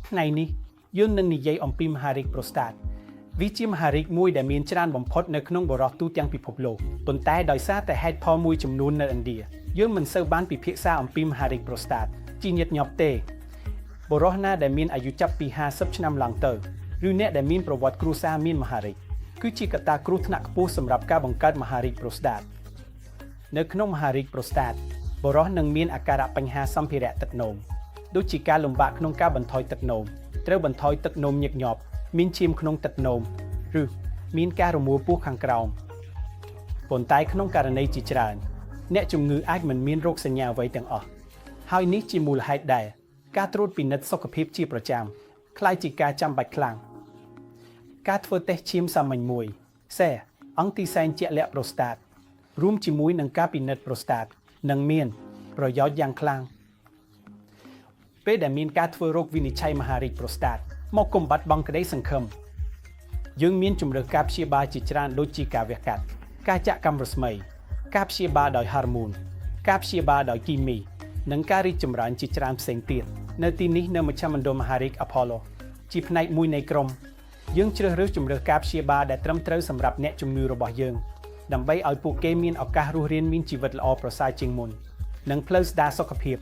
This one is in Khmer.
ថ្ងៃនេះយើងនឹងនិយាយអំពីមហារីកប្រូស្តាតវាជាមហារីកមួយដែលមានច្រើនបំផុតនៅក្នុងបុរសទូទាំងពិភពលោកប៉ុន្តែដោយសារតែហេតុផលមួយចំនួននៅឥណ្ឌាយើងមិនសូវបានពិភាក្សាអំពីមហារីកប្រូស្តាតជាញឹកញាប់ទេបុរសណាដែលមានអាយុចាប់ពី50ឆ្នាំឡើងទៅឬអ្នកដែលមានប្រវត្តិគ្រួសារមានមហារីកគឺជាកត្តាគ្រោះថ្នាក់ខ្ពស់សម្រាប់ការបង្កើតមហារីកប្រូស្តាតនៅក្នុងមហារីកប្រូស្តាតបុរសនឹងមានអាការៈបញ្ហាសម្ភារៈទឹកនោមដូចជាការលំបាកក្នុងការបន្ថយទឹកនោមត្រូវបន្ថយទឹកនោមញឹកញាប់មានឈាមក្នុងទឹកនោមឬមានការរមួលពោះខាងក្រោមប៉ុន្តែក្នុងករណីជាច្រើនអ្នកជំងឺអាចមិនមានរោគសញ្ញាអ្វីទាំងអស់ហើយនេះជាមូលហេតុដែលការត្រួតពិនិត្យសុខភាពជាប្រចាំคล้ายជាការចាំបាច់ខ្លាំងការធ្វើតេស្តឈាមសាមញ្ញមួយសេអង្គទីសែនជាក់លាក់ប្រូស្តាតរួមជាមួយនឹងការពិនិត្យប្រូស្តាតនឹងមានប្រយោជន៍យ៉ាងខ្លាំងពេលដែលមានការធ្វើរោគវិនិច្ឆ័យមហារីកប្រូស្តាតមកកុំបាត់បង់ក្តីសង្ឃឹមយើងមានជម្រើសការព្យាបាលជាច្រើនដូចជាការវះកាត់ការចាក់កាំរស្មីការព្យាបាលដោយហារម៉ូនការព្យាបាលដោយគីមីនិងការរីកចម្រើនជាច្រើនផ្សេងទៀតនៅទីនេះនៅមជ្ឈមណ្ឌលមហារីក Apollo ជាផ្នែកមួយនៃក្រុមយើងជ្រើសរើសជម្រើសការព្យាបាលដែលត្រឹមត្រូវសម្រាប់អ្នកជំងឺរបស់យើងដើម្បីឲ្យពួកគេមានឱកាសរស់រានមានជីវិតល្អប្រសើរជាងមុននិងផ្លូវស្ដារសុខភាព